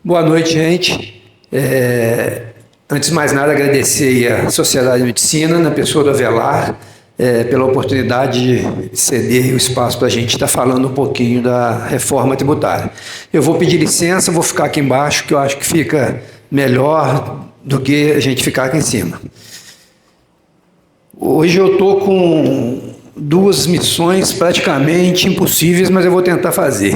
Boa noite, gente. Antes de mais nada, agradecer à Sociedade de Medicina, na pessoa do Avelar, pela oportunidade de ceder o espaço para a gente estar falando um pouquinho da reforma tributária. Eu vou pedir licença, vou ficar aqui embaixo, que eu acho que fica melhor do que a gente ficar aqui em cima. Hoje eu estou com duas missões praticamente impossíveis, mas eu vou tentar fazer.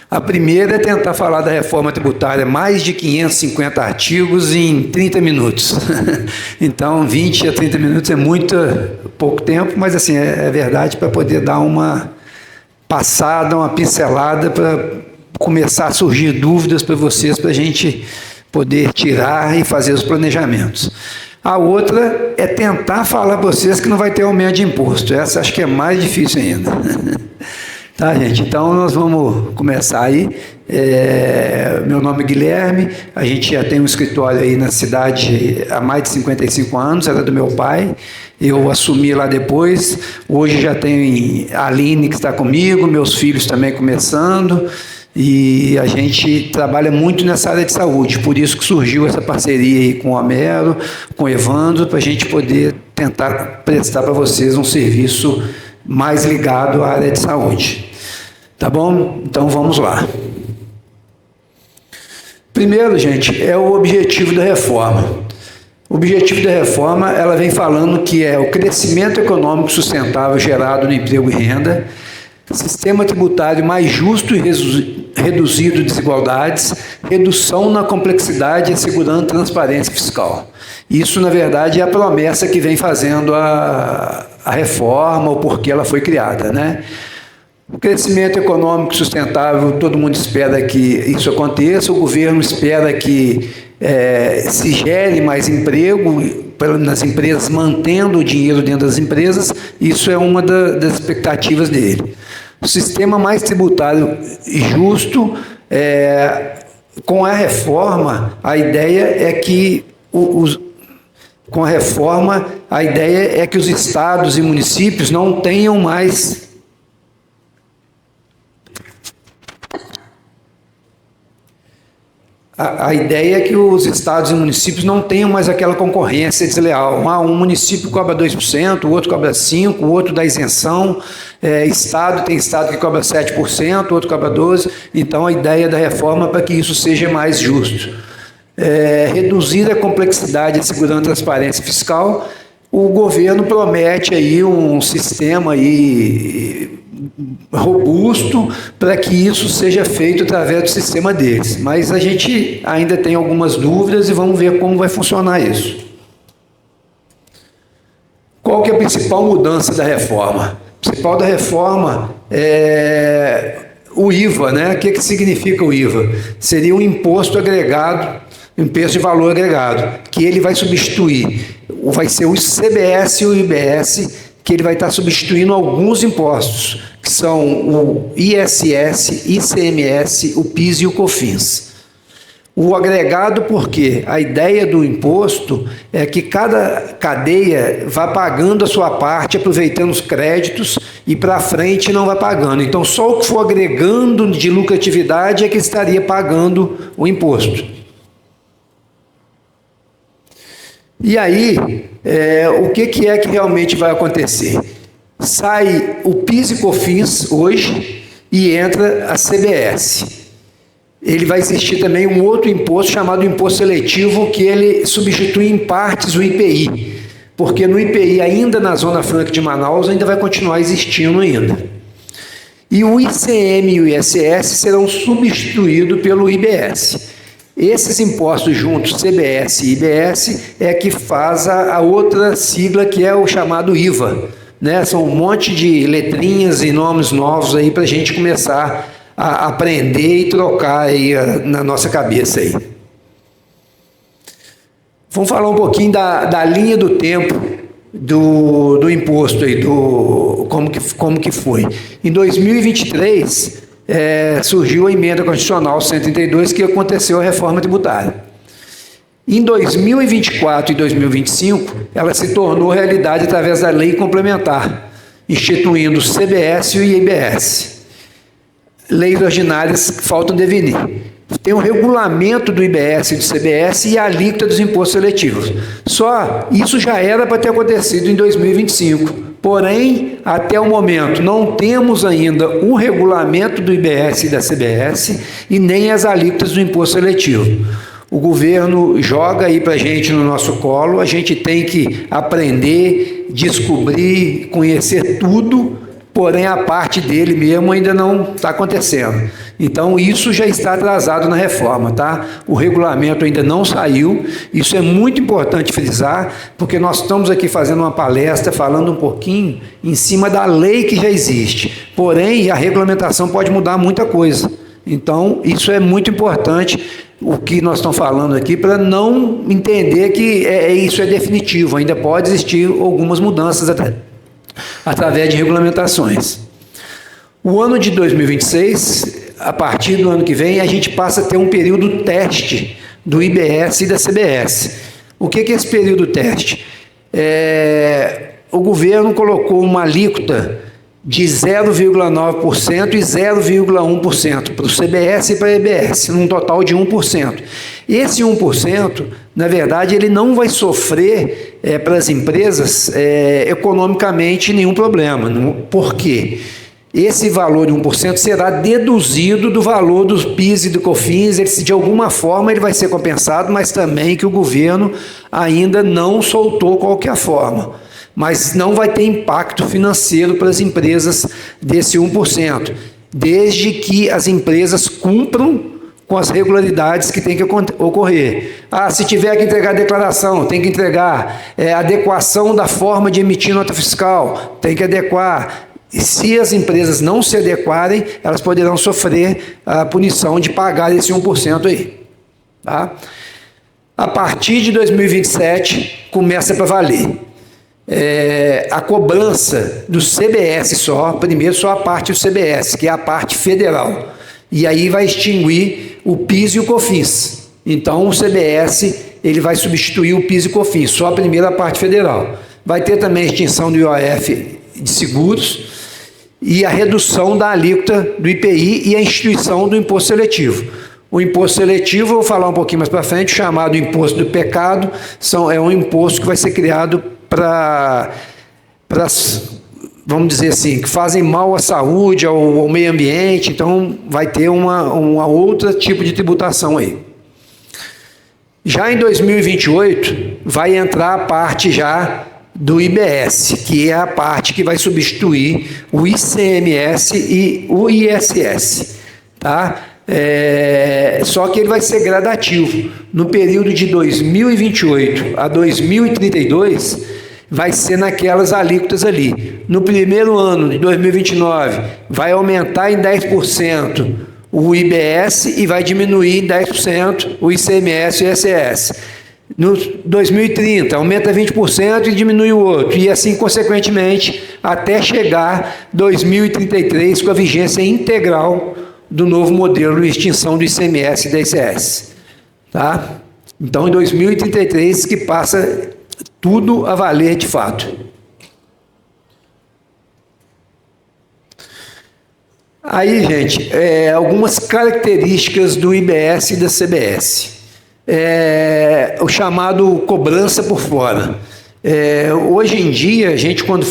A primeira é tentar falar da reforma tributária, mais de 550 artigos em 30 minutos. Então, 20 a 30 minutos é muito pouco tempo, mas assim, é verdade, para poder dar uma passada, uma pincelada, para começar a surgir dúvidas para vocês, para a gente poder tirar e fazer os planejamentos. A outra é tentar falar para vocês que não vai ter aumento de imposto. Essa acho que é mais difícil ainda. Tá, gente? Então, nós vamos começar aí. Meu nome é Guilherme, a gente já tem um escritório aí na cidade há mais de 55 anos, era do meu pai, eu assumi lá depois, hoje já tem a Aline que está comigo, meus filhos também começando, e a gente trabalha muito nessa área de saúde, por isso que surgiu essa parceria aí com o Homero, com o Evandro, para a gente poder tentar prestar para vocês um serviço mais ligado à área de saúde. Tá bom? Então vamos lá. Primeiro, gente, é o objetivo da reforma. O objetivo da reforma, ela vem falando que é o crescimento econômico sustentável gerado no emprego e renda, sistema tributário mais justo e reduzido desigualdades, redução na complexidade e assegurando transparência fiscal. Isso, na verdade, é a promessa que vem fazendo a reforma, o porquê ela foi criada, né? O crescimento econômico sustentável, todo mundo espera que isso aconteça, o governo espera que se gere mais emprego nas empresas, mantendo o dinheiro dentro das empresas, isso é uma das expectativas dele. O sistema mais tributário e justo, com a reforma, a ideia é que com a reforma, a ideia é que os estados e municípios não tenham mais a ideia é que os estados e municípios não tenham mais aquela concorrência desleal. Um município cobra 2%, o outro cobra 5%, o outro dá isenção, tem estado que cobra 7%, o outro cobra 12%. Então, a ideia da reforma é para que isso seja mais justo. Reduzir a complexidade assegurando a transparência fiscal. O governo promete aí um sistema aí robusto para que isso seja feito através do sistema deles. Mas a gente ainda tem algumas dúvidas e vamos ver como vai funcionar isso. Qual que é a principal mudança da reforma? A principal da reforma é o IVA, né? O que significa o IVA? Seria um imposto agregado, imposto de valor agregado, que ele vai substituir, vai ser o CBS e o IBS, que ele vai estar substituindo alguns impostos, que são o ISS, ICMS, o PIS e o COFINS. O agregado, porque a ideia do imposto é que cada cadeia vá pagando a sua parte, aproveitando os créditos, e para frente não vai pagando. Então, só o que for agregando de lucratividade é que estaria pagando o imposto. E aí, o que é que realmente vai acontecer? Sai o PIS e COFINS hoje e entra a CBS. Ele vai existir também um outro imposto chamado imposto seletivo, que ele substitui em partes o IPI, porque no IPI, ainda na Zona Franca de Manaus, ainda vai continuar existindo ainda. E o ICM e o ISS serão substituídos pelo IBS. Esses impostos juntos, CBS e IBS, é que faz a outra sigla, que é o chamado IVA, né? São um monte de letrinhas e nomes novos aí para a gente começar a aprender e trocar aí na nossa cabeça aí. Vamos falar um pouquinho da linha do tempo do imposto aí, como que foi. Em 2023, surgiu a emenda constitucional 132, que aconteceu a reforma tributária. Em 2024 e 2025, ela se tornou realidade através da lei complementar, instituindo o CBS e o IBS. Leis ordinárias faltam definir. tem o regulamento do IBS e do CBS e a alíquota dos impostos seletivos. Só isso já era para ter acontecido em 2025. Porém, até o momento, não temos ainda o regulamento do IBS e da CBS e nem as alíquotas do imposto seletivo. O governo joga aí para a gente no nosso colo, a gente tem que aprender, descobrir, conhecer tudo, porém a parte dele mesmo ainda não está acontecendo. Então isso já está atrasado na reforma, tá? O regulamento ainda não saiu, isso é muito importante frisar, porque nós estamos aqui fazendo uma palestra, falando um pouquinho em cima da lei que já existe, porém a regulamentação pode mudar muita coisa. Então isso é muito importante, o que nós estamos falando aqui, para não entender que isso é definitivo, ainda pode existir algumas mudanças através de regulamentações. O ano de 2026, a partir do ano que vem, a gente passa a ter um período teste do IBS e da CBS. O que é esse período teste? O governo colocou uma alíquota de 0,9% e 0,1% para o CBS e para a EBS, num total de 1%. Esse 1%, na verdade, ele não vai sofrer para as empresas economicamente nenhum problema. Por quê? Esse valor de 1% será deduzido do valor dos PIS e do COFINS, de alguma forma ele vai ser compensado, mas também que o governo ainda não soltou qual que é a forma. Mas não vai ter impacto financeiro para as empresas desse 1%, desde que as empresas cumpram com as regularidades que tem que ocorrer. Se tiver que entregar declaração, tem que entregar adequação da forma de emitir nota fiscal, tem que adequar. E se as empresas não se adequarem, elas poderão sofrer a punição de pagar esse 1% aí. Tá? A partir de 2027, começa para valer. A cobrança do CBS primeiro só a parte do CBS, que é a parte federal. E aí vai extinguir o PIS e o COFINS. Então o CBS ele vai substituir o PIS e o COFINS, só a primeira parte federal. Vai ter também a extinção do IOF de seguros e a redução da alíquota do IPI e a instituição do imposto seletivo. O imposto seletivo, eu vou falar um pouquinho mais para frente, chamado imposto do pecado, é um imposto que vai ser criado para, vamos dizer assim, que fazem mal à saúde, ao meio ambiente, então vai ter uma outra tipo de tributação aí. Já em 2028, vai entrar a parte já do IBS, que é a parte que vai substituir o ICMS e o ISS, tá? Só que ele vai ser gradativo. No período de 2028 a 2032, vai ser naquelas alíquotas ali. No primeiro ano de 2029, vai aumentar em 10% o IBS e vai diminuir em 10% o ICMS e o ISS. No 2030, aumenta 20% e diminui o outro, e assim consequentemente, até chegar 2033 com a vigência integral do novo modelo de extinção do ICMS e da ICS. Tá? Então, em 2033 que passa tudo a valer de fato. Aí, gente, algumas características do IBS e da CBS. O chamado cobrança por fora. Hoje em dia, a gente quando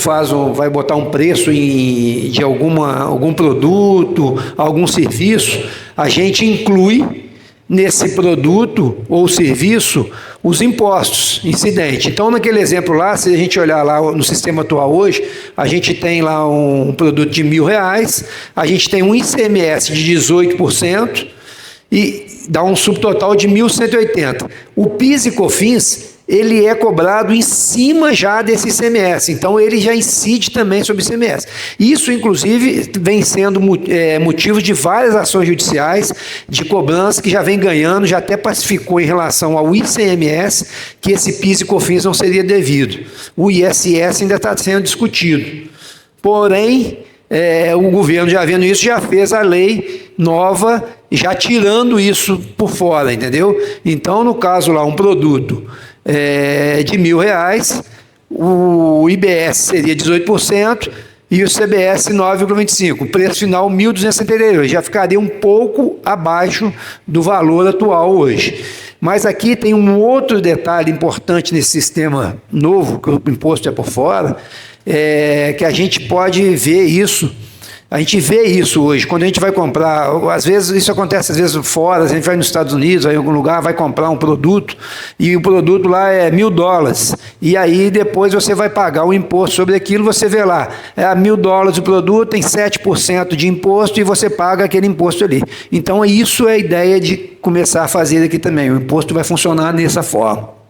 vai botar um preço de algum produto, algum serviço, a gente inclui nesse produto ou serviço os impostos incidentes. Então, naquele exemplo lá, se a gente olhar lá no sistema atual hoje, a gente tem lá um produto de R$1.000, a gente tem um ICMS de 18% e dá um subtotal de 1.180. O PIS e COFINS, ele é cobrado em cima já desse ICMS, então ele já incide também sobre o ICMS. Isso, inclusive, vem sendo motivo de várias ações judiciais de cobrança que já vem ganhando, já até pacificou em relação ao ICMS que esse PIS e COFINS não seria devido. O ISS ainda está sendo discutido. Porém, o governo, já vendo isso, já fez a lei nova, já tirando isso por fora, entendeu? Então, no caso lá, um produto de R$1.000, o IBS seria 18% e o CBS 9,25. O preço final 1.272, já ficaria um pouco abaixo do valor atual hoje. Mas aqui tem um outro detalhe importante nesse sistema novo, que o imposto é por fora, que a gente pode ver isso. A gente vê isso hoje, quando a gente vai comprar, às vezes, isso acontece às vezes fora, a gente vai nos Estados Unidos, vai em algum lugar, vai comprar um produto, e o produto lá é $1.000, e aí depois você vai pagar o imposto sobre aquilo, você vê lá, é $1.000 o produto, tem 7% de imposto, e você paga aquele imposto ali. Então, isso é a ideia de começar a fazer aqui também, o imposto vai funcionar dessa forma.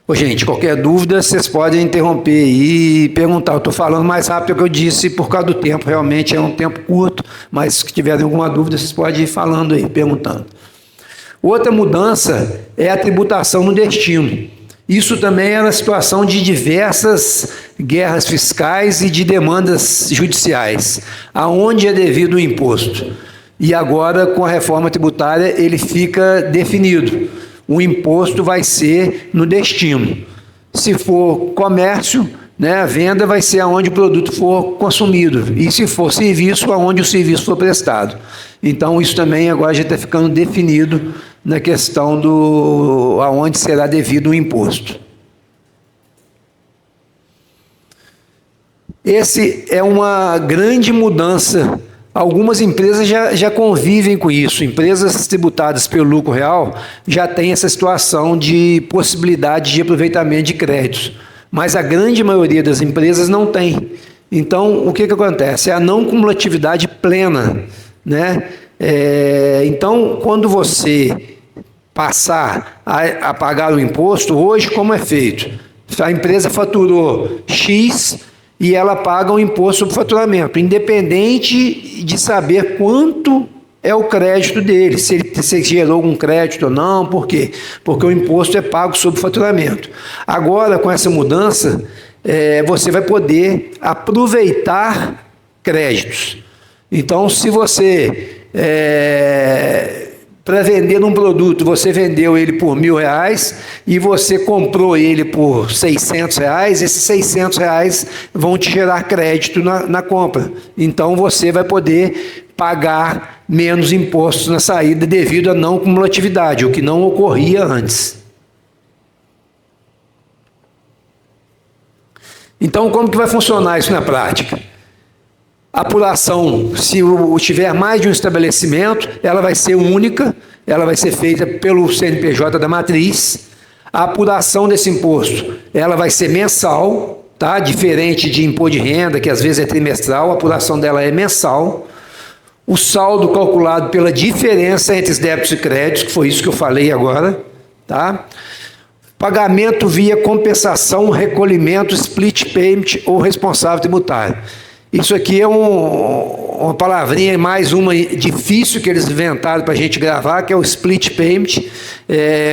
Ô, gente, qualquer dúvida, vocês podem interromper e perguntar. Eu estou falando mais rápido do que eu disse por causa do tempo. Realmente é um tempo curto, mas se tiverem alguma dúvida, vocês podem ir falando aí, perguntando. Outra mudança é a tributação no destino. Isso também era a situação de diversas guerras fiscais e de demandas judiciais, aonde é devido o imposto. E agora, com a reforma tributária, ele fica definido. O imposto vai ser no destino. Se for comércio, né, a venda vai ser aonde o produto for consumido. E se for serviço, aonde o serviço for prestado. Então, isso também agora já está ficando definido na questão do aonde será devido o imposto. Esse é uma grande mudança. Algumas empresas já convivem com isso. Empresas tributadas pelo lucro real já têm essa situação de possibilidade de aproveitamento de créditos. Mas a grande maioria das empresas não tem. Então, o que acontece? É a não cumulatividade plena, né? Então, quando você passar a pagar o imposto, hoje como é feito? A empresa faturou X e ela paga um imposto sobre faturamento, independente de saber quanto é o crédito dele, se ele gerou algum crédito ou não. Por quê? Porque o imposto é pago sobre faturamento. Agora, com essa mudança, você vai poder aproveitar créditos. Então, se você, para vender um produto, você vendeu ele por R$1.000 e você comprou ele por R$600, esses R$600 vão te gerar crédito na compra. Então, você vai poder pagar menos impostos na saída devido à não cumulatividade, o que não ocorria antes. Então, como que vai funcionar isso na prática? A apuração, se tiver mais de um estabelecimento, ela vai ser única, ela vai ser feita pelo CNPJ da matriz. A apuração desse imposto, ela vai ser mensal, tá? Diferente de imposto de renda, que às vezes é trimestral, a apuração dela é mensal. O saldo calculado pela diferença entre os débitos e créditos, que foi isso que eu falei agora, tá? Pagamento via compensação, recolhimento, split payment ou responsável tributário. Isso aqui é uma palavrinha, mais uma difícil que eles inventaram para a gente gravar, que é o split payment.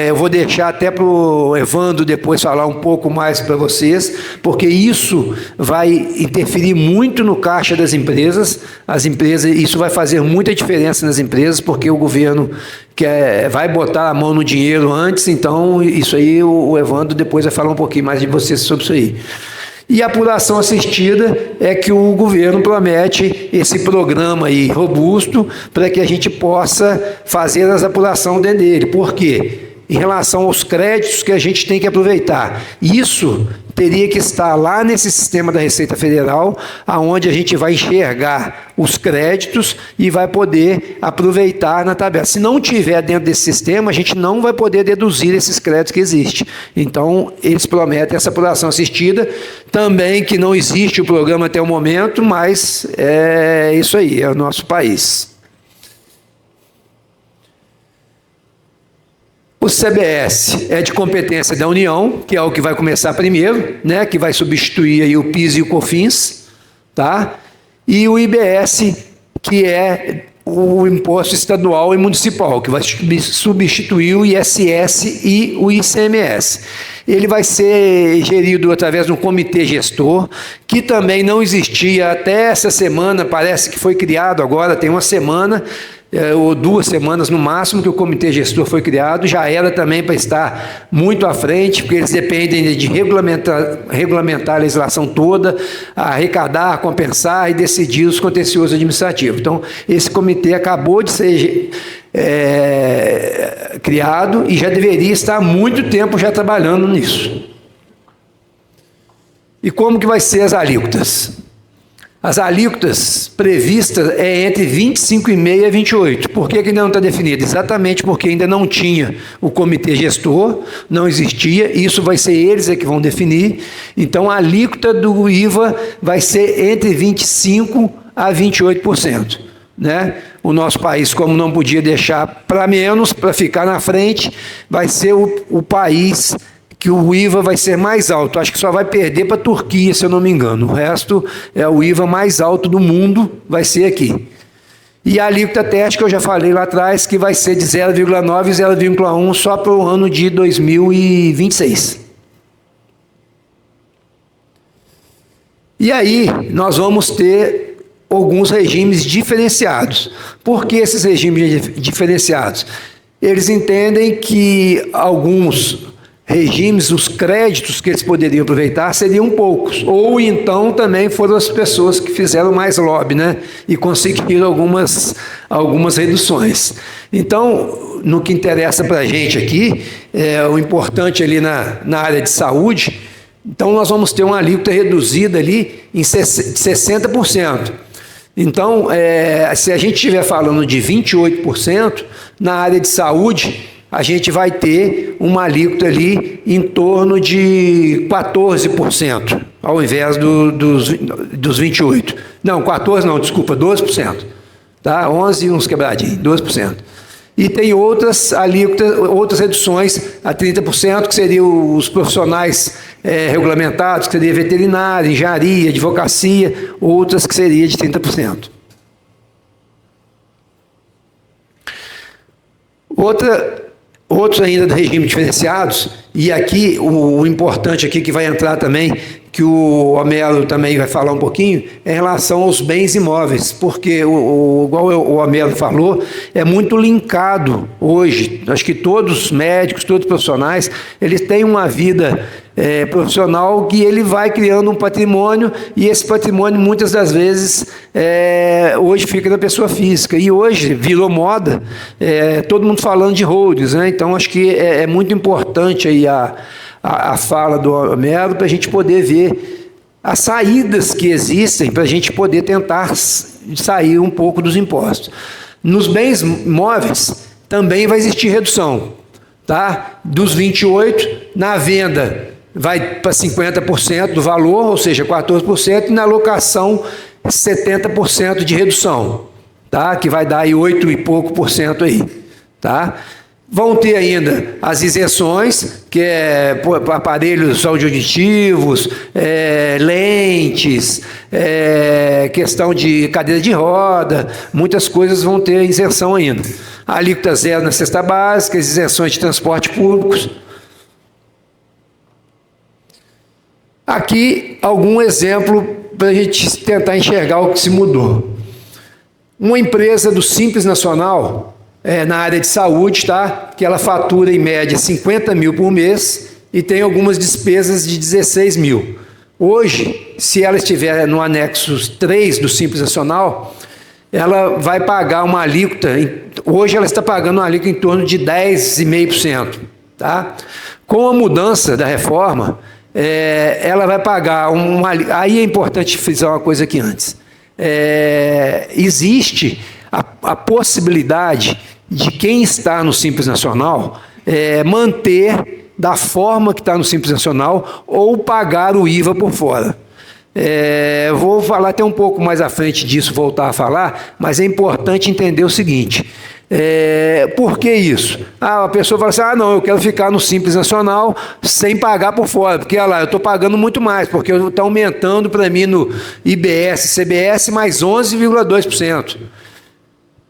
Eu vou deixar até para o Evandro depois falar um pouco mais para vocês, porque isso vai interferir muito no caixa das empresas. Isso vai fazer muita diferença nas empresas, porque o governo vai botar a mão no dinheiro antes. Então, isso aí o Evandro depois vai falar um pouquinho mais de vocês sobre isso aí. E a apuração assistida é que o governo promete esse programa aí robusto para que a gente possa fazer as apurações dentro dele. Por quê? Em relação aos créditos que a gente tem que aproveitar. Isso teria que estar lá nesse sistema da Receita Federal, aonde a gente vai enxergar os créditos e vai poder aproveitar na tabela. Se não tiver dentro desse sistema, a gente não vai poder deduzir esses créditos que existem. Então, eles prometem essa apuração assistida, também que não existe o programa até o momento, mas é isso aí, é o nosso país. O CBS é de competência da União, que é o que vai começar primeiro, né, que vai substituir aí o PIS e o COFINS, tá? E o IBS, que é o imposto estadual e municipal, que vai substituir o ISS e o ICMS. Ele vai ser gerido através de um comitê gestor, que também não existia até essa semana, parece que foi criado agora, tem uma semana, ou 2 semanas no máximo que o comitê gestor foi criado, já era também para estar muito à frente, porque eles dependem de regulamentar a legislação toda, arrecadar, compensar e decidir os contenciosos administrativos. Então, esse comitê acabou de ser criado e já deveria estar há muito tempo já trabalhando nisso. E como que vai ser as alíquotas? As alíquotas previstas é entre 25,5% e 28%. Por que ainda não está definido? Exatamente porque ainda não tinha o comitê gestor, não existia, isso vai ser eles que vão definir. Então, a alíquota do IVA vai ser entre 25% a 28%. Né? O nosso país, como não podia deixar para menos, para ficar na frente, vai ser o país que o IVA vai ser mais alto. Acho que só vai perder para a Turquia, se eu não me engano. O resto é o IVA mais alto do mundo, vai ser aqui. E a alíquota teste, que eu já falei lá atrás, que vai ser de 0,9% e 0,1% só para o ano de 2026. E aí, nós vamos ter alguns regimes diferenciados. Por que esses regimes diferenciados? Eles entendem que alguns regimes, os créditos que eles poderiam aproveitar seriam poucos, ou então também foram as pessoas que fizeram mais lobby, né, e conseguiram algumas reduções. Então, no que interessa para a gente aqui, o importante ali na área de saúde, então nós vamos ter uma alíquota reduzida ali em 60%. Então, se a gente estiver falando de 28%, na área de saúde, a gente vai ter uma alíquota ali em torno de 14%, ao invés dos 28%. Não, 14% não, desculpa, 12%. Tá? 11% e uns quebradinhos, 12%. E tem outras alíquotas, outras reduções a 30%, que seriam os profissionais regulamentados, que seria veterinária, engenharia, advocacia, outras que seria de 30%. Outros ainda do regime diferenciados, e aqui o importante aqui que vai entrar também, que o Homero também vai falar um pouquinho, é em relação aos bens imóveis, porque, igual o Homero falou, é muito linkado hoje. Acho que todos os médicos, todos os profissionais, eles têm uma vida profissional que ele vai criando um patrimônio, e esse patrimônio, muitas das vezes, hoje fica na pessoa física. E hoje virou moda, todo mundo falando de holdings, né? Então, acho que é muito importante aí a fala do Homero para a gente poder ver as saídas que existem para a gente poder tentar sair um pouco dos impostos. Nos bens móveis também vai existir redução, tá? Dos 28%, na venda vai para 50% do valor, ou seja, 14%, e na locação 70% de redução, tá? Que vai dar aí 8 e pouco por cento aí, tá? Vão ter ainda as isenções, que é aparelhos auditivos, lentes, questão de cadeira de roda, muitas coisas vão ter isenção ainda. A alíquota zero na cesta básica, as isenções de transporte públicos. Aqui, algum exemplo para a gente tentar enxergar o que se mudou. Uma empresa do Simples Nacional, na área de saúde, tá? Que ela fatura em média 50 mil por mês e tem algumas despesas de 16 mil. Hoje, se ela estiver no anexo 3 do Simples Nacional, ela vai pagar uma alíquota, hoje ela está pagando uma alíquota em torno de 10,5%. Tá? Com a mudança da reforma, ela vai pagar aí é importante frisar uma coisa aqui antes. Existe a possibilidade de quem está no Simples Nacional manter da forma que está no Simples Nacional ou pagar o IVA por fora. Vou falar até um pouco mais à frente disso, voltar a falar, mas é importante entender o seguinte. Por que isso? A pessoa fala assim, não, eu quero ficar no Simples Nacional sem pagar por fora, porque olha lá, eu estou pagando muito mais, porque está aumentando para mim no IBS, CBS mais 11,2%.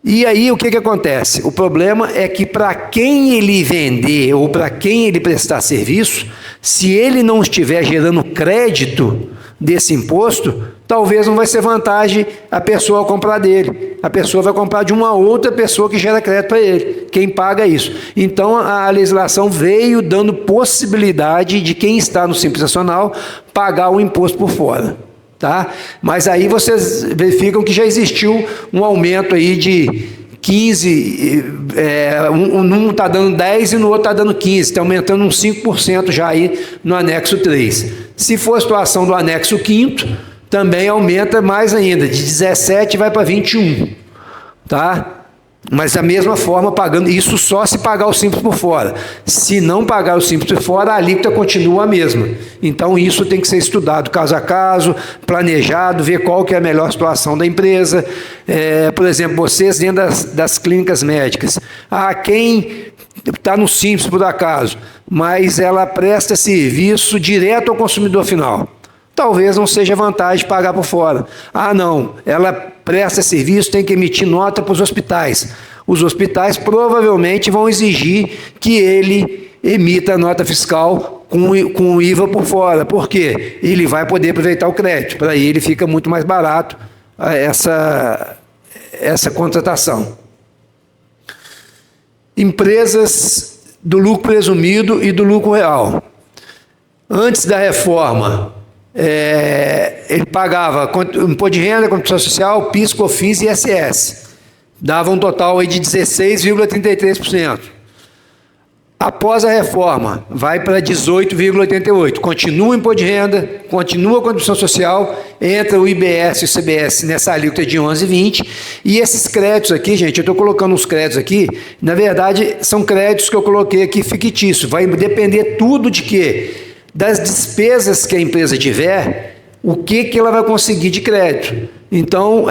E aí o que acontece? O problema é que para quem ele vender ou para quem ele prestar serviço, se ele não estiver gerando crédito desse imposto, talvez não vai ser vantagem a pessoa comprar dele. A pessoa vai comprar de uma outra pessoa que gera crédito para ele. Quem paga isso? Então, a legislação veio dando possibilidade de quem está no Simples Nacional pagar o imposto por fora. Tá? Mas aí vocês verificam que já existiu um aumento aí de 15, um está dando 10 e no outro está dando 15, está aumentando uns 5% já aí no anexo 3. Se for a situação do anexo 5º, também aumenta mais ainda, de 17 vai para 21, tá? Mas da mesma forma, pagando isso só se pagar o Simples por fora. Se não pagar o Simples por fora, a alíquota continua a mesma. Então isso tem que ser estudado caso a caso, planejado, ver qual que é a melhor situação da empresa. Por exemplo, vocês dentro das clínicas médicas, quem está no Simples por acaso, mas ela presta serviço direto ao consumidor final. Talvez não seja vantagem pagar por fora. Não, ela presta serviço, tem que emitir nota para os hospitais. Os hospitais provavelmente vão exigir que ele emita nota fiscal com o IVA por fora. Por quê? Ele vai poder aproveitar o crédito. Para ele fica muito mais barato essa contratação. Empresas do lucro presumido e do lucro real. Antes da reforma, ele pagava imposto de renda, contribuição social, PIS, COFINS e ISS. Dava um total aí de 16,33%. Após a reforma, vai para 18,88%. Continua o imposto de renda, continua a contribuição social, entra o IBS e o CBS nessa alíquota de 11,20%. E esses créditos aqui, gente, eu estou colocando uns créditos aqui, na verdade, são créditos que eu coloquei aqui fictícios. Vai depender tudo de quê? Das despesas que a empresa tiver, o que ela vai conseguir de crédito. Então,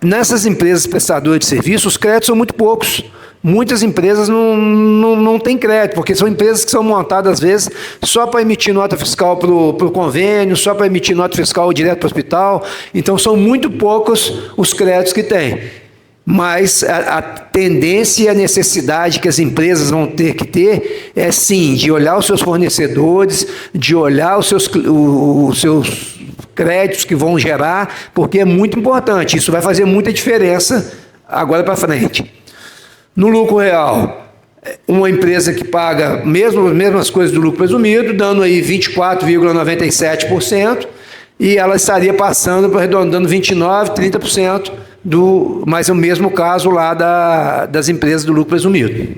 nessas empresas prestadoras de serviços, os créditos são muito poucos. Muitas empresas não têm crédito, porque são empresas que são montadas, às vezes, só para emitir nota fiscal para o convênio, só para emitir nota fiscal direto para o hospital. Então, são muito poucos os créditos que têm. Mas a tendência e a necessidade que as empresas vão ter que ter é, sim, de olhar os seus fornecedores, de olhar os seus créditos que vão gerar, porque é muito importante. Isso vai fazer muita diferença agora para frente. No lucro real, uma empresa que paga as mesmas coisas do lucro presumido, dando aí 24,97%, e ela estaria passando, arredondando 29%, 30%, mas é o mesmo caso lá das empresas do lucro presumido.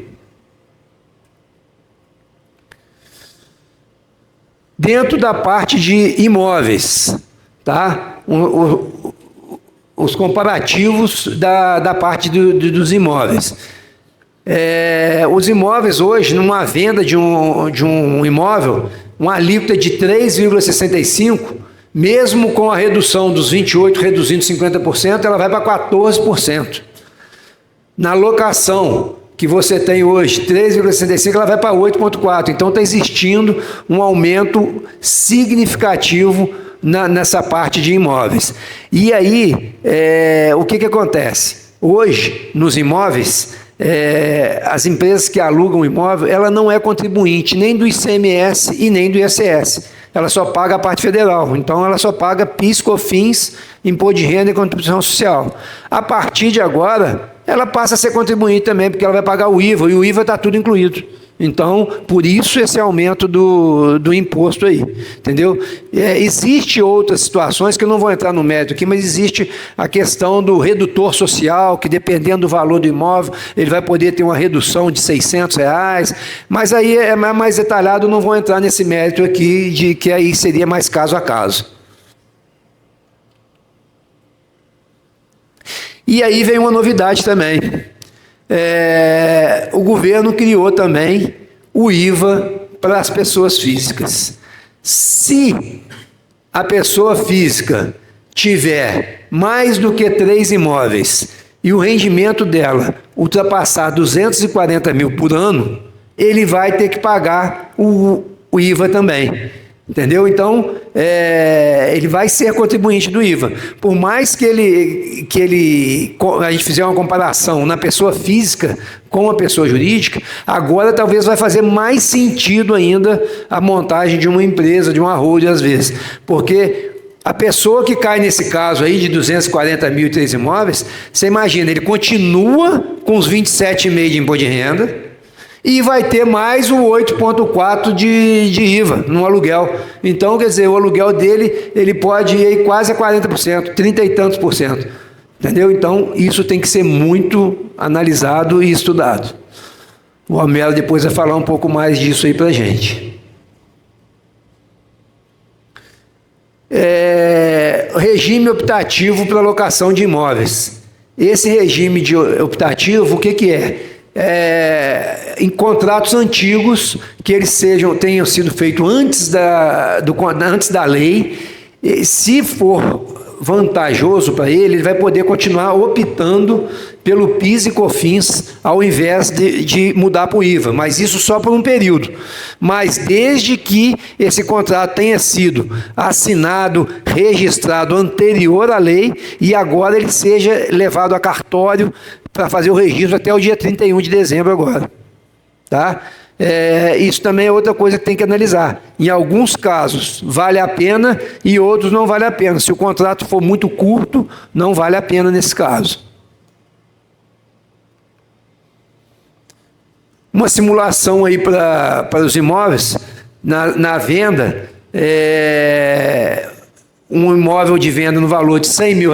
Dentro da parte de imóveis, tá? Os comparativos da parte dos imóveis. Os imóveis hoje, numa venda de um imóvel, uma alíquota de 3,65%, mesmo com a redução dos 28%, reduzindo 50%, ela vai para 14%. Na locação que você tem hoje, 3,65%, ela vai para 8,4%. Então está existindo um aumento significativo nessa parte de imóveis. E aí, o que acontece? Hoje, nos imóveis, as empresas que alugam o imóvel, ela não é contribuinte nem do ICMS e nem do ISS. Ela só paga a parte federal. Então, ela só paga PIS, COFINS, imposto de renda e contribuição social. A partir de agora, ela passa a ser contribuinte também, porque ela vai pagar o IVA, e o IVA está tudo incluído. Então, por isso esse aumento do imposto aí, entendeu? Existe outras situações que eu não vou entrar no mérito aqui, mas existe a questão do redutor social, que dependendo do valor do imóvel, ele vai poder ter uma redução de R$600, mas aí é mais detalhado, eu não vou entrar nesse mérito aqui, de que aí seria mais caso a caso. E aí vem uma novidade também. O governo criou também o IVA para as pessoas físicas. Se a pessoa física tiver mais do que 3 imóveis e o rendimento dela ultrapassar 240 mil por ano, ele vai ter que pagar o IVA também. Entendeu? Então, ele vai ser contribuinte do IVA. Por mais que a gente fizer uma comparação na pessoa física com a pessoa jurídica, agora talvez vai fazer mais sentido ainda a montagem de uma empresa, de uma holding às vezes. Porque A pessoa que cai nesse caso aí de 240 mil e 3 imóveis, você imagina, ele continua com os 27,5 de imposto de renda e vai ter mais o 8,4 de IVA no aluguel. Então, quer dizer, o aluguel dele, ele pode ir aí quase a 40%, 30 e tantos por cento. Entendeu? Então, isso tem que ser muito analisado e estudado. O Homero depois vai falar um pouco mais disso aí para a gente. Regime optativo para locação de imóveis. Esse regime optativo, o que é? Em contratos antigos, que eles tenham sido feitos antes da lei, se for vantajoso para ele vai poder continuar optando pelo PIS e COFINS ao invés de mudar para o IVA, mas isso só por um período. Mas desde que esse contrato tenha sido assinado, registrado anterior à lei e agora ele seja levado a cartório para fazer o registro até o dia 31 de dezembro agora. Tá? Isso também é outra coisa que tem que analisar. Em alguns casos vale a pena e outros não vale a pena. Se o contrato for muito curto, não vale a pena nesse caso. Uma simulação aí para os imóveis, na venda, um imóvel de venda no valor de R$100 mil,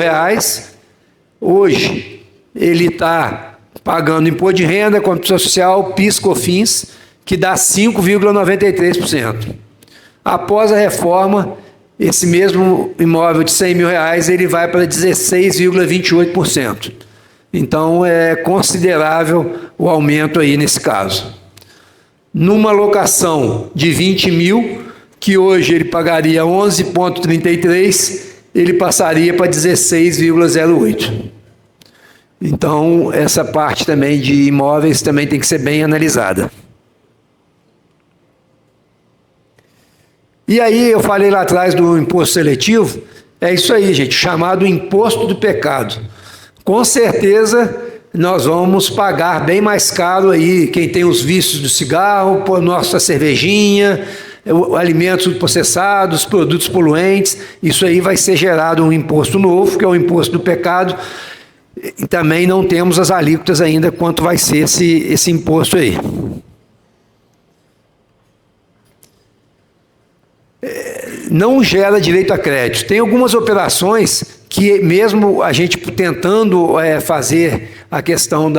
hoje ele está pagando imposto de renda, contribuição social, PIS, COFINS, que dá 5,93%. Após a reforma, esse mesmo imóvel de R$100 mil, ele vai para 16,28%. Então, é considerável o aumento aí nesse caso. Numa locação de 20 mil, que hoje ele pagaria 11,33, ele passaria para 16,08. Então, essa parte também de imóveis também tem que ser bem analisada. E aí, eu falei lá atrás do imposto seletivo, é isso aí, gente, chamado imposto do pecado. Com certeza, nós vamos pagar bem mais caro aí, quem tem os vícios do cigarro, por nossa cervejinha, alimentos processados, produtos poluentes, isso aí vai ser gerado um imposto novo, que é o imposto do pecado, e também não temos as alíquotas ainda quanto vai ser esse imposto aí. Não gera direito a crédito. Tem algumas operações que mesmo a gente tentando fazer a questão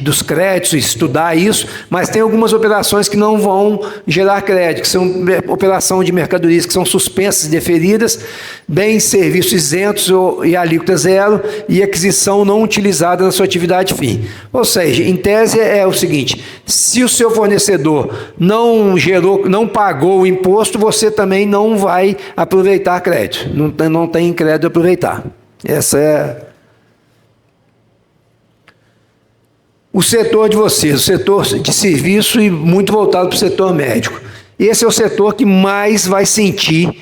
dos créditos, estudar isso, mas tem algumas operações que não vão gerar crédito, que são operação de mercadorias que são suspensas e deferidas, bens e serviços isentos e alíquota zero e aquisição não utilizada na sua atividade fim. Ou seja, em tese é o seguinte, se o seu fornecedor não pagou o imposto, você também não vai aproveitar crédito, não tem crédito a aproveitar. Essa é o setor de vocês, o setor de serviço e muito voltado para o setor médico. Esse é o setor que mais vai sentir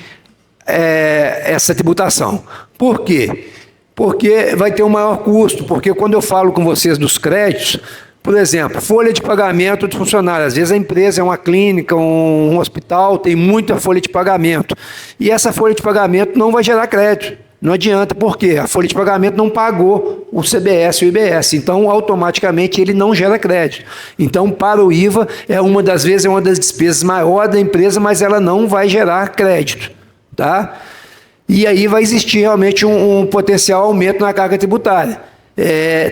essa tributação. Por quê? Porque vai ter um maior custo, porque quando eu falo com vocês dos créditos, por exemplo, folha de pagamento de funcionário. Às vezes a empresa é uma clínica, um hospital, tem muita folha de pagamento. E essa folha de pagamento não vai gerar crédito. Não adianta, porque a folha de pagamento não pagou o CBS e o IBS, então automaticamente ele não gera crédito. Então, para o IVA, uma das despesas maiores da empresa, mas ela não vai gerar crédito. Tá? E aí vai existir realmente um potencial aumento na carga tributária.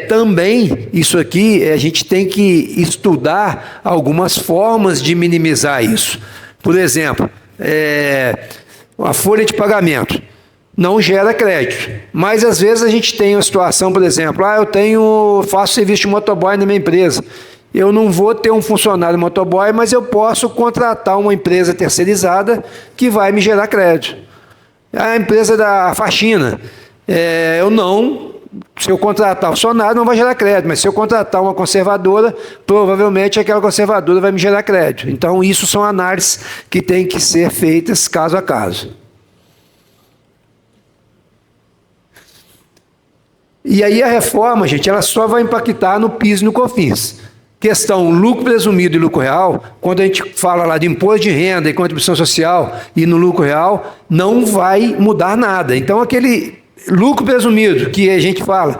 Também, isso aqui, a gente tem que estudar algumas formas de minimizar isso. Por exemplo, a folha de pagamento não gera crédito, mas às vezes a gente tem uma situação, por exemplo, eu faço serviço de motoboy na minha empresa, eu não vou ter um funcionário motoboy, mas eu posso contratar uma empresa terceirizada que vai me gerar crédito. A empresa da faxina, se eu contratar o funcionário, não vai gerar crédito, mas se eu contratar uma conservadora, provavelmente aquela conservadora vai me gerar crédito. Então, isso são análises que têm que ser feitas caso a caso. E aí a reforma, gente, ela só vai impactar no PIS e no COFINS. questão lucro presumido e lucro real, quando a gente fala lá de imposto de renda e contribuição social e no lucro real, não vai mudar nada. Então, aquele lucro presumido, que a gente fala,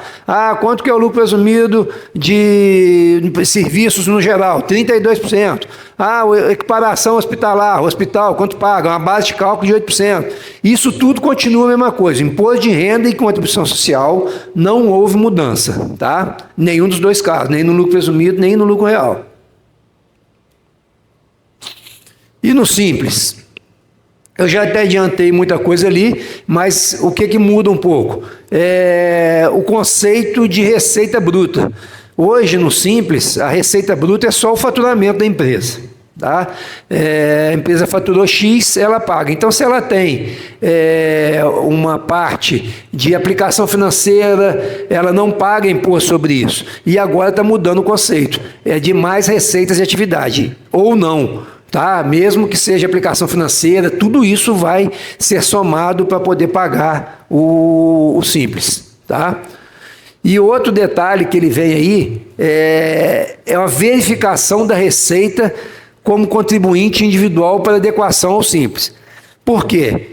quanto que é o lucro presumido de serviços no geral? 32%. Equiparação hospital, quanto paga? Uma base de cálculo de 8%. Isso tudo continua a mesma coisa. Imposto de renda e contribuição social, não houve mudança, tá? Nenhum dos dois casos, nem no lucro presumido, nem no lucro real. E no simples? Eu já até adiantei muita coisa ali, mas o que muda um pouco? O conceito de receita bruta. Hoje, no Simples, a receita bruta é só o faturamento da empresa. Tá? A empresa faturou X, ela paga. Então, se ela tem uma parte de aplicação financeira, ela não paga imposto sobre isso. E agora está mudando o conceito. É de mais receitas de atividade, ou não. Tá? Mesmo que seja aplicação financeira, tudo isso vai ser somado para poder pagar o Simples. Tá? E outro detalhe que ele vem aí é uma verificação da receita como contribuinte individual para adequação ao Simples. Por quê?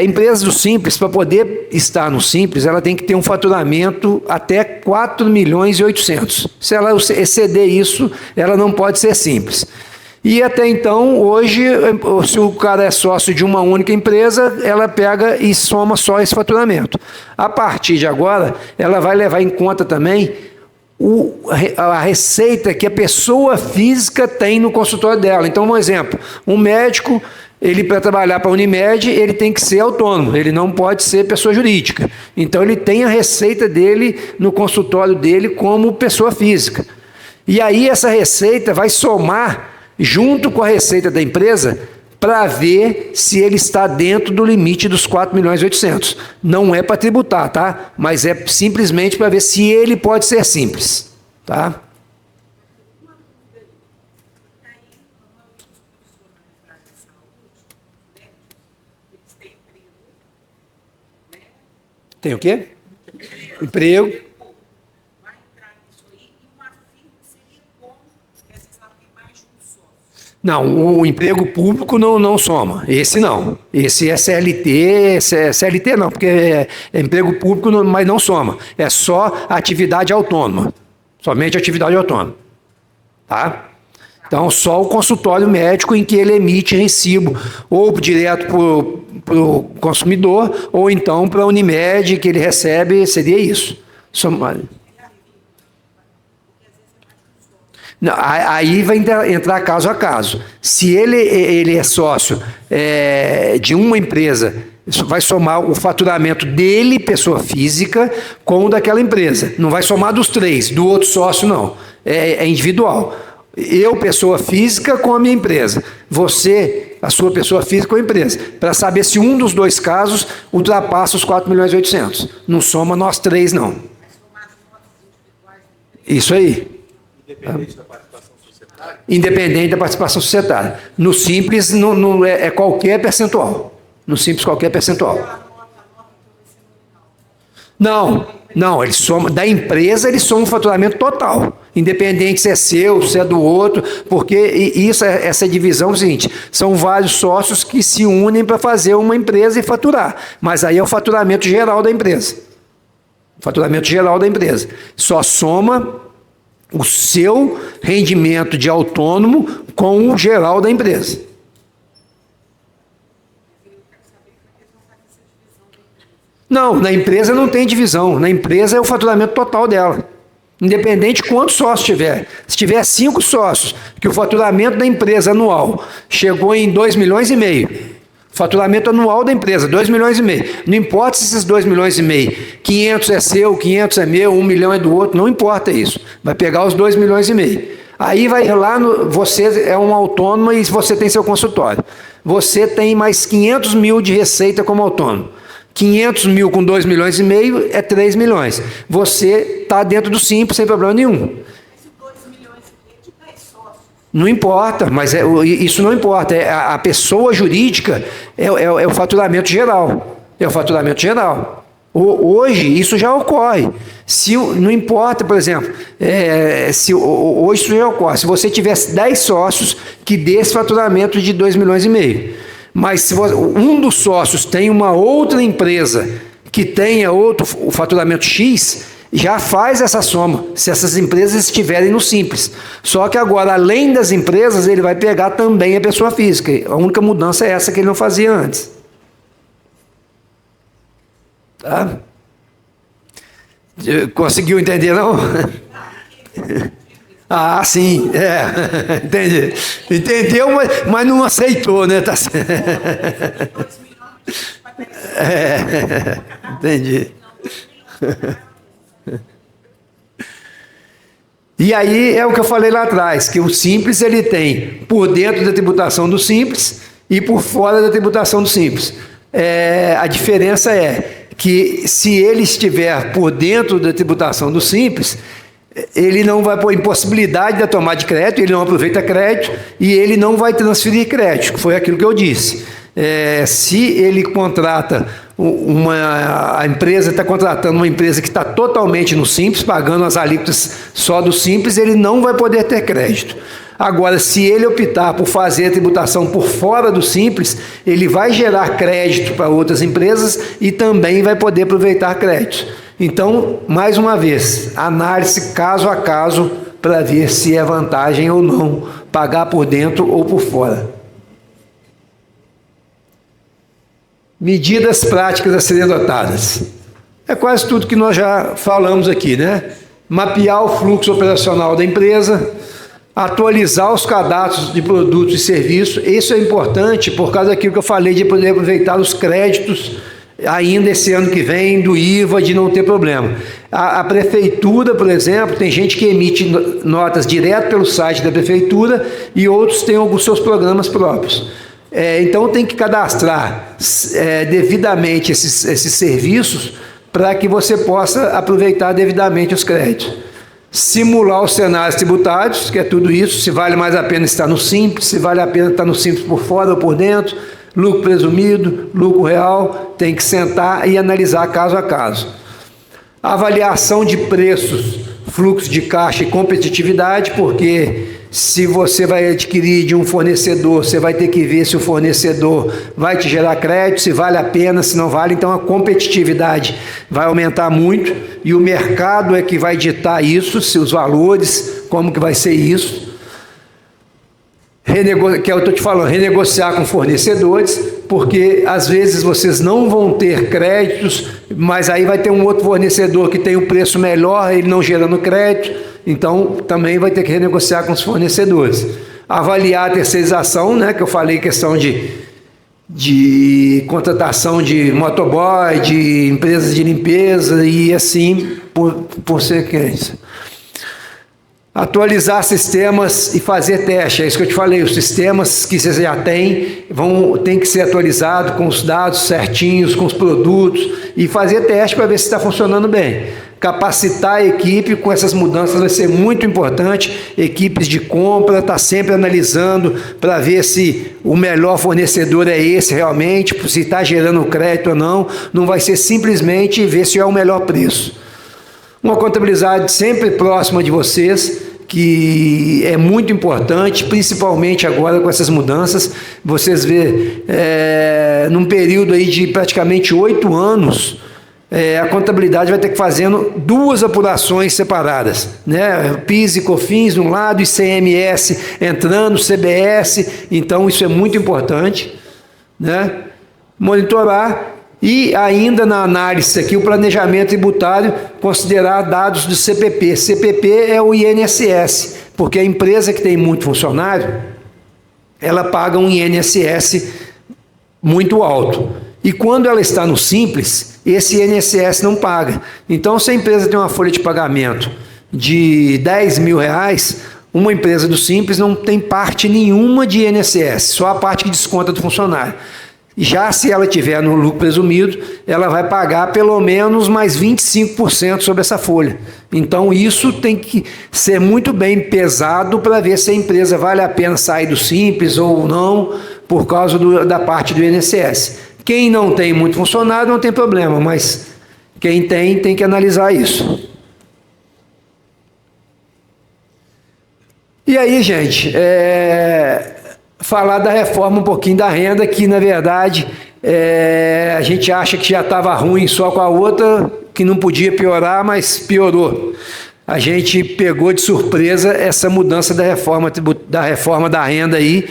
Empresas do Simples, para poder estar no Simples, ela tem que ter um faturamento até 4 milhões e 800. Se ela exceder isso, ela não pode ser Simples. E até então, hoje, se o cara é sócio de uma única empresa, ela pega e soma só esse faturamento. A partir de agora, ela vai levar em conta também a receita que a pessoa física tem no consultório dela. Então, um exemplo, um médico, ele para trabalhar para a Unimed, ele tem que ser autônomo, ele não pode ser pessoa jurídica. Então, ele tem a receita dele no consultório dele como pessoa física. E aí, essa receita vai somar junto com a receita da empresa, para ver se ele está dentro do limite dos 4 milhões e 800. Não é para tributar, tá? Mas é simplesmente para ver se ele pode ser simples, tá? Tem o quê? Emprego. Não, o emprego público não soma, esse não. Esse é CLT, CLT não, porque é emprego público, mas não soma. É só atividade autônoma, somente atividade autônoma. Tá? Então, só o consultório médico em que ele emite recibo, ou direto para o consumidor, ou então para a Unimed, que ele recebe, seria isso. Não, aí vai entrar caso a caso. Se ele é sócio de uma empresa, vai somar o faturamento dele, pessoa física, com o daquela empresa. Não vai somar dos três, do outro sócio não. É individual. Eu, pessoa física, com a minha empresa. Você, a sua pessoa física com a empresa. Para saber se um dos dois casos ultrapassa os 4 milhões e 800. Não soma nós três, não. Isso aí. Independente da participação societária? Independente da participação societária. No Simples, é qualquer percentual. No Simples, qualquer percentual. Não, ele soma, da empresa ele soma o faturamento total. Independente se é seu, se é do outro, porque essa divisão é o seguinte, são vários sócios que se unem para fazer uma empresa e faturar. Mas aí é o faturamento geral da empresa. Faturamento geral da empresa. Só soma o seu rendimento de autônomo com o geral da empresa. Não, na empresa não tem divisão. Na empresa é o faturamento total dela. Independente de quantos sócios tiver. Se tiver 5 sócios, que o faturamento da empresa anual chegou em 2 milhões e meio. Faturamento anual da empresa, 2 milhões e meio. Não importa se esses 2 milhões e meio, 500 é seu, 500 é meu, 1 milhão é do outro, não importa isso. Vai pegar os 2 milhões e meio. Aí vai lá, você é um autônomo e você tem seu consultório. Você tem mais 500 mil de receita como autônomo. 500 mil com 2 milhões e meio é 3 milhões. Você está dentro do Simples sem problema nenhum. Não importa, mas isso não importa. A pessoa jurídica é o faturamento geral. É o faturamento geral. Hoje isso já ocorre. Não importa, por exemplo, hoje isso já ocorre. Se você tivesse 10 sócios que desse faturamento de 2,5 milhões, mas se um dos sócios tem uma outra empresa que tenha o faturamento X, já faz essa soma, se essas empresas estiverem no Simples. Só que agora, além das empresas, ele vai pegar também a pessoa física. A única mudança é essa que ele não fazia antes. Tá? Conseguiu entender, não? Ah, sim, entendi. Entendeu, mas não aceitou, né? Tá certo. Entendi. E aí é o que eu falei lá atrás, que o Simples ele tem por dentro da tributação do Simples e por fora da tributação do Simples. A diferença é que se ele estiver por dentro da tributação do Simples, ele não vai pôr impossibilidade da tomada de crédito, ele não aproveita crédito e ele não vai transferir crédito, foi aquilo que eu disse. Se ele contrata a empresa está contratando uma empresa que está totalmente no Simples, pagando as alíquotas só do Simples, ele não vai poder ter crédito. Agora, se ele optar por fazer a tributação por fora do Simples, ele vai gerar crédito para outras empresas e também vai poder aproveitar crédito. Então, mais uma vez, análise caso a caso para ver se é vantagem ou não pagar por dentro ou por fora. Medidas práticas a serem adotadas. É quase tudo que nós já falamos aqui, né? Mapear o fluxo operacional da empresa, atualizar os cadastros de produtos e serviços. Isso é importante por causa daquilo que eu falei de poder aproveitar os créditos ainda esse ano que vem do IVA, de não ter problema. A prefeitura, por exemplo, tem gente que emite notas direto pelo site da prefeitura e outros têm alguns seus programas próprios. Então tem que cadastrar devidamente esses serviços para que você possa aproveitar devidamente os créditos. Simular os cenários tributários, que é tudo isso, se vale mais a pena estar no Simples, se vale a pena estar no Simples por fora ou por dentro, lucro presumido, lucro real, tem que sentar e analisar caso a caso. Avaliação de preços, fluxo de caixa e competitividade, porque se você vai adquirir de um fornecedor, você vai ter que ver se o fornecedor vai te gerar crédito, se vale a pena, se não vale. Então a competitividade vai aumentar muito e o mercado é que vai ditar isso, se os valores, como que vai ser isso. Que eu estou te falando, renegociar com fornecedores, porque às vezes vocês não vão ter créditos, mas aí vai ter um outro fornecedor que tem um preço melhor, ele não gerando crédito, então também vai ter que renegociar com os fornecedores. Avaliar a terceirização, né, que eu falei, questão de contratação de motoboy, de empresas de limpeza e assim por sequência. Atualizar sistemas e fazer teste, é isso que eu te falei, os sistemas que você já tem tem que ser atualizados com os dados certinhos, com os produtos e fazer teste para ver se está funcionando bem. Capacitar a equipe com essas mudanças vai ser muito importante, equipes de compra, está sempre analisando para ver se o melhor fornecedor é esse realmente, se está gerando crédito ou não, não vai ser simplesmente ver se é o melhor preço. Uma contabilidade sempre próxima de vocês, que é muito importante, principalmente agora com essas mudanças. Vocês vê, num período aí de praticamente 8 anos, a contabilidade vai ter que fazendo 2 apurações separadas, né? PIS e COFINS de um lado, ICMS entrando, CBS, então isso é muito importante, né? Monitorar. E ainda na análise aqui, o planejamento tributário, considerar dados do CPP. CPP é o INSS, porque a empresa que tem muito funcionário, ela paga um INSS muito alto. E quando ela está no Simples, esse INSS não paga. Então, se a empresa tem uma folha de pagamento de R$10 mil, uma empresa do Simples não tem parte nenhuma de INSS, só a parte que desconta do funcionário. Já se ela tiver no lucro presumido, ela vai pagar pelo menos mais 25% sobre essa folha. Então isso tem que ser muito bem pesado para ver se a empresa vale a pena sair do Simples ou não, por causa da parte do INSS. Quem não tem muito funcionário não tem problema, mas Quem tem que analisar isso. E aí, gente, falar da reforma um pouquinho da renda, que na verdade a gente acha que já estava ruim só com a outra, que não podia piorar, mas piorou. A gente pegou de surpresa essa mudança da reforma da renda aí,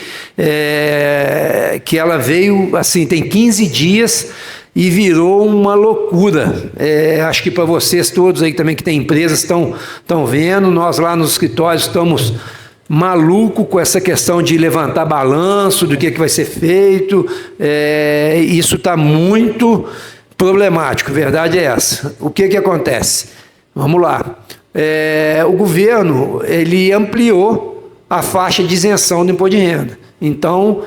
que ela veio, assim, tem 15 dias e virou uma loucura. Acho que para vocês todos aí também que têm empresas estão vendo, nós lá nos escritórios estamos maluco com essa questão de levantar balanço, do que vai ser feito, isso está muito problemático, a verdade é essa. O que acontece? Vamos lá. O governo, ele ampliou a faixa de isenção do imposto de renda. Então,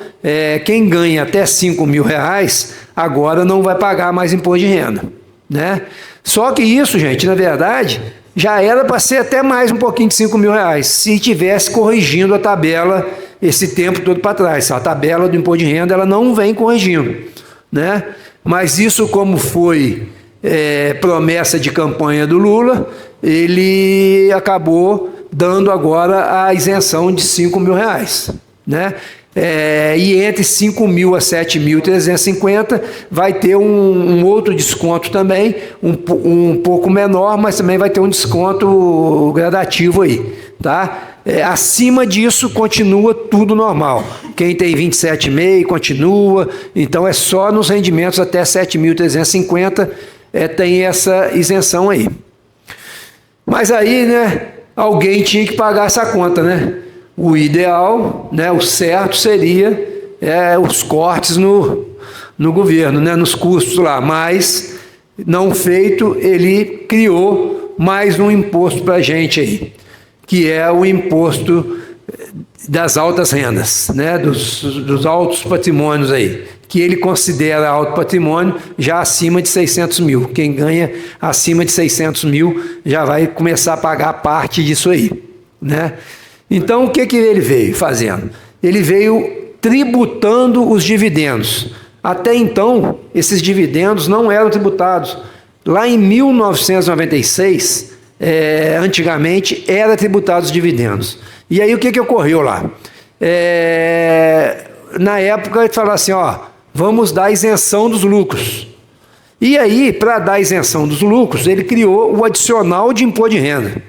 quem ganha até R$5.000, agora não vai pagar mais imposto de renda, né? Só que isso, gente, na verdade, já era para ser até mais um pouquinho de R$5.000, se tivesse corrigindo a tabela esse tempo todo para trás. A tabela do imposto de renda, ela não vem corrigindo, né? Mas isso, como foi promessa de campanha do Lula, ele acabou dando agora a isenção de R$5.000, né? E entre 5.000 a 7.350 vai ter um outro desconto também, um pouco menor, mas também vai ter um desconto gradativo aí, tá? Acima disso continua tudo normal. Quem tem 27,5 continua, então é só nos rendimentos até 7.350 tem essa isenção aí. Mas aí, né, alguém tinha que pagar essa conta, né? O ideal, né, o certo seria os cortes no governo, né, nos custos lá, mas não feito, ele criou mais um imposto para a gente aí, que é o imposto das altas rendas, né, dos altos patrimônios aí, que ele considera alto patrimônio já acima de 600 mil. Quem ganha acima de 600 mil já vai começar a pagar parte disso aí, né? Então, o que ele veio fazendo? Ele veio tributando os dividendos. Até então, esses dividendos não eram tributados. Lá em 1996, antigamente, era tributado os dividendos. E aí, o que ocorreu lá? Na época, ele falou assim, vamos dar isenção dos lucros. E aí, para dar isenção dos lucros, ele criou o adicional de imposto de renda.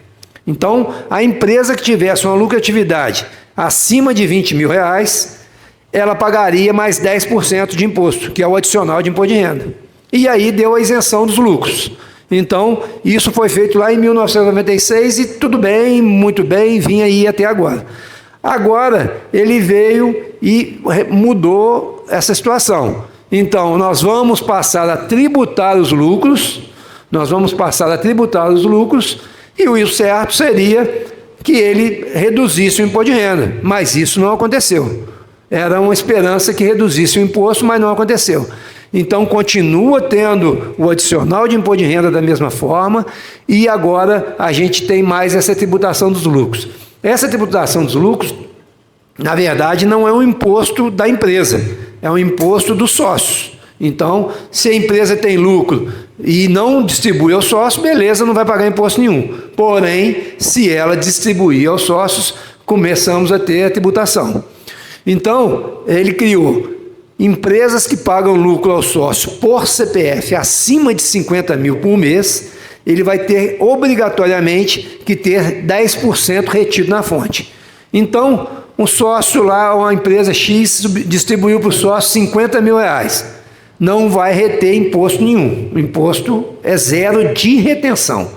Então, a empresa que tivesse uma lucratividade acima de R$20.000, ela pagaria mais 10% de imposto, que é o adicional de imposto de renda. E aí deu a isenção dos lucros. Então, isso foi feito lá em 1996 e tudo bem, muito bem, vinha aí até agora. Agora, ele veio e mudou essa situação. Então, nós vamos passar a tributar os lucros, e o certo seria que ele reduzisse o imposto de renda, mas isso não aconteceu. Era uma esperança que reduzisse o imposto, mas não aconteceu. Então, continua tendo o adicional de imposto de renda da mesma forma, e agora a gente tem mais essa tributação dos lucros. Essa tributação dos lucros, na verdade, não é um imposto da empresa, é um imposto dos sócios. Então, se a empresa tem lucro e não distribui aos sócios, beleza, não vai pagar imposto nenhum. Porém, se ela distribuir aos sócios, começamos a ter a tributação. Então, ele criou empresas que pagam lucro ao sócio por CPF acima de 50 mil por mês, ele vai ter obrigatoriamente que ter 10% retido na fonte. Então, um sócio lá, uma empresa X, distribuiu para o sócio R$50.000. Não vai reter imposto nenhum. O imposto é zero de retenção.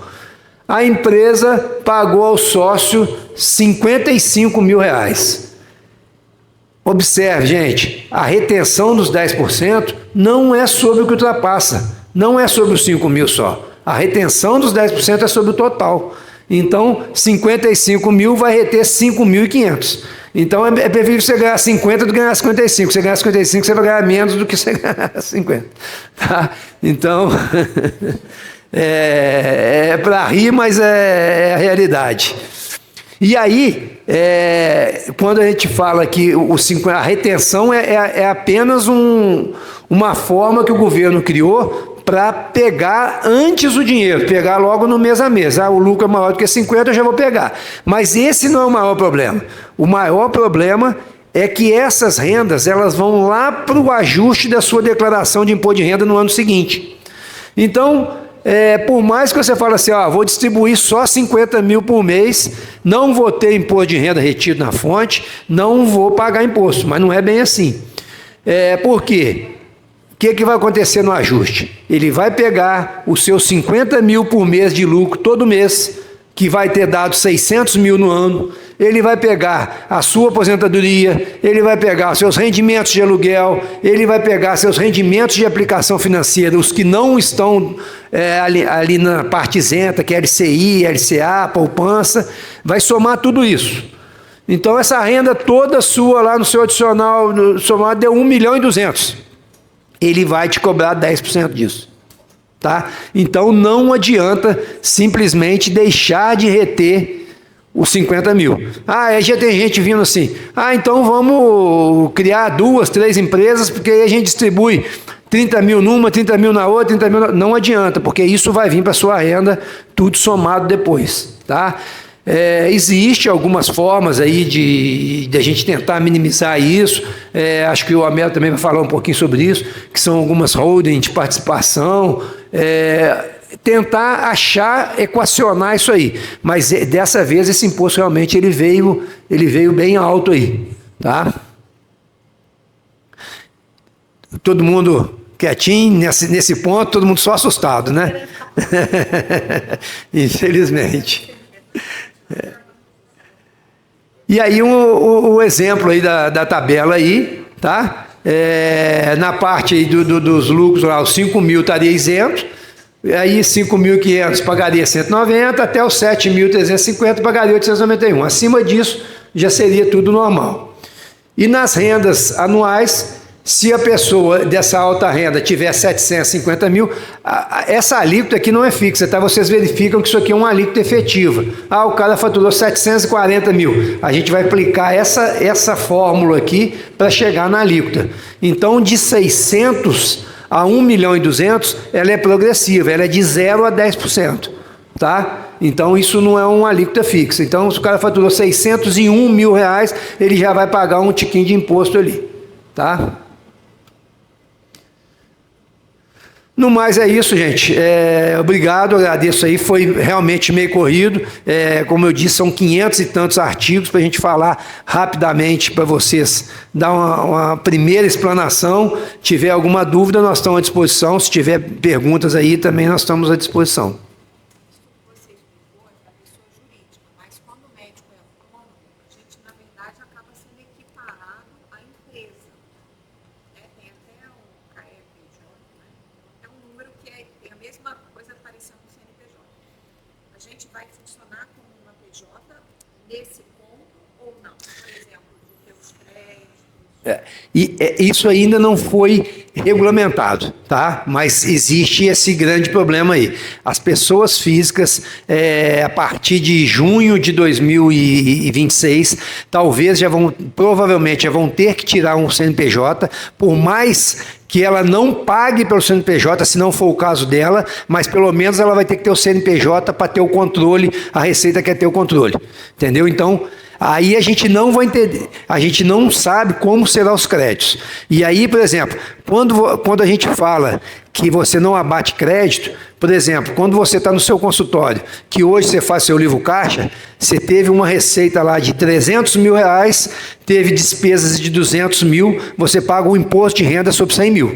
A empresa pagou ao sócio R$55.000. Observe, gente, a retenção dos 10% não é sobre o que ultrapassa, não é sobre os 5 mil só. A retenção dos 10% é sobre o total. Então, 55 mil vai reter 5.500. Então, é preferível você ganhar 50 do que ganhar 55. Se você ganhar 55, você vai ganhar menos do que você ganhar 50. Tá? Então, para rir, mas é a realidade. E aí, quando a gente fala que a retenção é apenas uma forma que o governo criou para pegar antes o dinheiro, pegar logo no mês a mês. O lucro é maior do que 50, eu já vou pegar. Mas esse não é o maior problema. O maior problema é que essas rendas, elas vão lá para o ajuste da sua declaração de imposto de renda no ano seguinte. Então, por mais que você fale assim, vou distribuir só 50 mil por mês, não vou ter imposto de renda retido na fonte, não vou pagar imposto, mas não é bem assim. Por quê? O que vai acontecer no ajuste? Ele vai pegar os seus 50 mil por mês de lucro todo mês, que vai ter dado 600 mil no ano, ele vai pegar a sua aposentadoria, ele vai pegar seus rendimentos de aluguel, ele vai pegar seus rendimentos de aplicação financeira, os que não estão ali na parte isenta, que é LCI, LCA, poupança, vai somar tudo isso. Então, essa renda toda sua lá no seu adicional, somado, deu 1.200.000. Ele vai te cobrar 10% disso. Tá? Então, não adianta simplesmente deixar de reter os 50 mil. Aí já tem gente vindo assim, então vamos criar 2, 3 empresas, porque aí a gente distribui 30 mil numa, 30 mil na outra, 30 mil na... Não adianta, porque isso vai vir para a sua renda, tudo somado depois. Tá? Existe algumas formas aí de a gente tentar minimizar isso, acho que o Amelo também vai falar um pouquinho sobre isso, que são algumas holding de participação, tentar achar, equacionar isso aí, mas dessa vez esse imposto realmente ele veio bem alto aí, tá? Todo mundo quietinho nesse ponto, todo mundo só assustado, né? Infelizmente. E aí o exemplo aí da tabela aí, tá? Na parte aí dos lucros lá, os 5 mil estaria isento, aí 5.500 pagaria 190, até os 7.350 pagaria 891. Acima disso já seria tudo normal. E nas rendas anuais, se a pessoa dessa alta renda tiver 750 mil, essa alíquota aqui não é fixa, tá? Vocês verificam que isso aqui é uma alíquota efetiva. O cara faturou 740 mil. A gente vai aplicar essa fórmula aqui para chegar na alíquota. Então, de 600 a 1.200.000, ela é progressiva, ela é de 0 a 10%. Tá? Então, isso não é uma alíquota fixa. Então, se o cara faturou 601 mil reais, ele já vai pagar um tiquinho de imposto ali. Tá? No mais é isso, gente. Obrigado, agradeço aí. Foi realmente meio corrido. Como eu disse, são 500 e tantos artigos para a gente falar rapidamente para vocês, dar uma primeira explanação. Se tiver alguma dúvida, nós estamos à disposição. Se tiver perguntas aí, também nós estamos à disposição. Isso ainda não foi regulamentado, tá? Mas existe esse grande problema aí. As pessoas físicas, a partir de junho de 2026, provavelmente já vão ter que tirar um CNPJ, por mais que ela não pague pelo CNPJ, se não for o caso dela, mas pelo menos ela vai ter que ter o CNPJ para ter o controle, a Receita quer ter o controle, entendeu? Então, aí a gente não vai entender, a gente não sabe como serão os créditos. E aí, por exemplo, quando a gente fala que você não abate crédito, por exemplo, quando você está no seu consultório, que hoje você faz seu livro caixa, você teve uma receita lá de 300 mil reais, teve despesas de 200 mil, você paga um imposto de renda sobre 100 mil.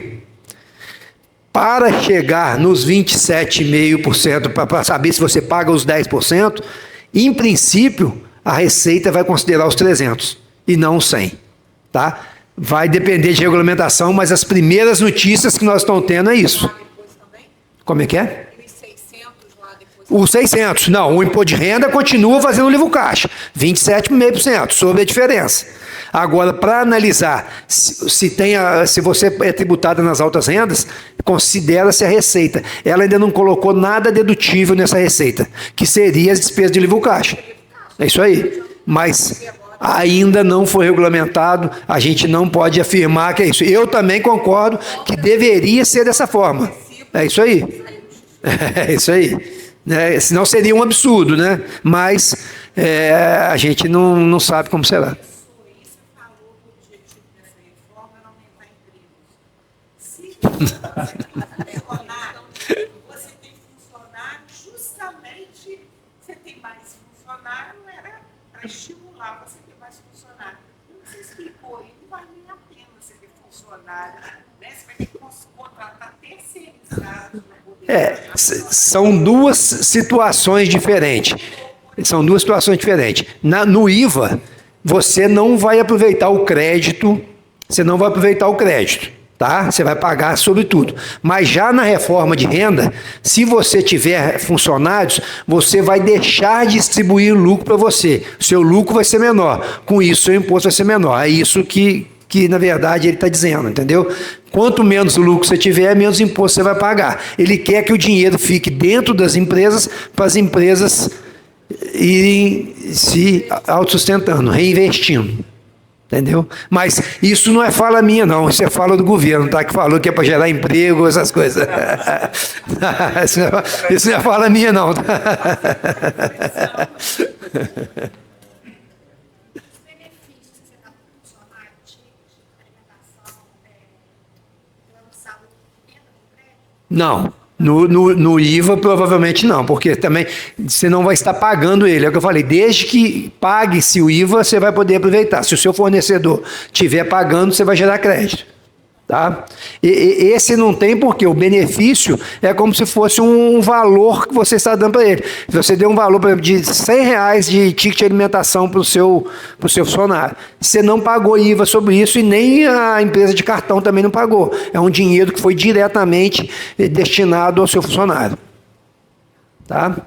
Para chegar nos 27,5%, para saber se você paga os 10%, em princípio, a Receita vai considerar os 300 e não os 100, tá? Vai depender de regulamentação, mas as primeiras notícias que nós estamos tendo é isso. Como é que é? Os 600, não, o imposto de renda continua fazendo o livro caixa, 27,5% sobre a diferença. Agora, para analisar se você é tributada nas altas rendas, considera-se a receita. Ela ainda não colocou nada dedutível nessa receita, que seria as despesas de livro caixa. É isso aí, mas ainda não foi regulamentado, a gente não pode afirmar que é isso. Eu também concordo que deveria ser dessa forma. É isso aí. É isso aí. Né? Senão seria um absurdo, né? Mas a gente não sabe como será. Você tem funcionário, justamente você tem mais funcionário, era para estimular você ter mais funcionário. Como você explicou, aí não vale nem a pena você ter funcionário, né? Você vai ter que contratar terceirizado. São duas situações diferentes. São duas situações diferentes. No IVA, você não vai aproveitar o crédito, tá? Você vai pagar sobre tudo. Mas já na reforma de renda, se você tiver funcionários, você vai deixar de distribuir lucro para você. O seu lucro vai ser menor. Com isso, o seu imposto vai ser menor. É isso que na verdade, ele está dizendo, entendeu? Quanto menos lucro você tiver, menos imposto você vai pagar. Ele quer que o dinheiro fique dentro das empresas, para as empresas irem se autossustentando, reinvestindo. Entendeu? Mas isso não é fala minha, não. Isso é fala do governo, tá? Que falou que é para gerar emprego, essas coisas. Isso não é fala minha, não. Não. No IVA, provavelmente não, porque também você não vai estar pagando ele. É o que eu falei, desde que pague-se o IVA, você vai poder aproveitar. Se o seu fornecedor estiver pagando, você vai gerar crédito. Tá? Esse não tem porque o benefício é como se fosse um valor que você está dando para ele. Se você deu um valor, por exemplo, de R$100 de ticket de alimentação para o seu funcionário, você não pagou IVA sobre isso e nem a empresa de cartão também não pagou. É um dinheiro que foi diretamente destinado ao seu funcionário. Tá?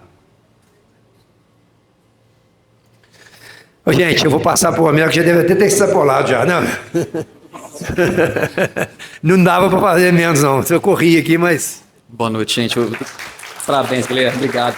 Ô, gente, eu vou passar para o Homero, que já deve até ter extrapolado já, né? Não dava para fazer menos, não. Eu corri aqui, mas... Boa noite, gente. Parabéns, Guilherme. Obrigado.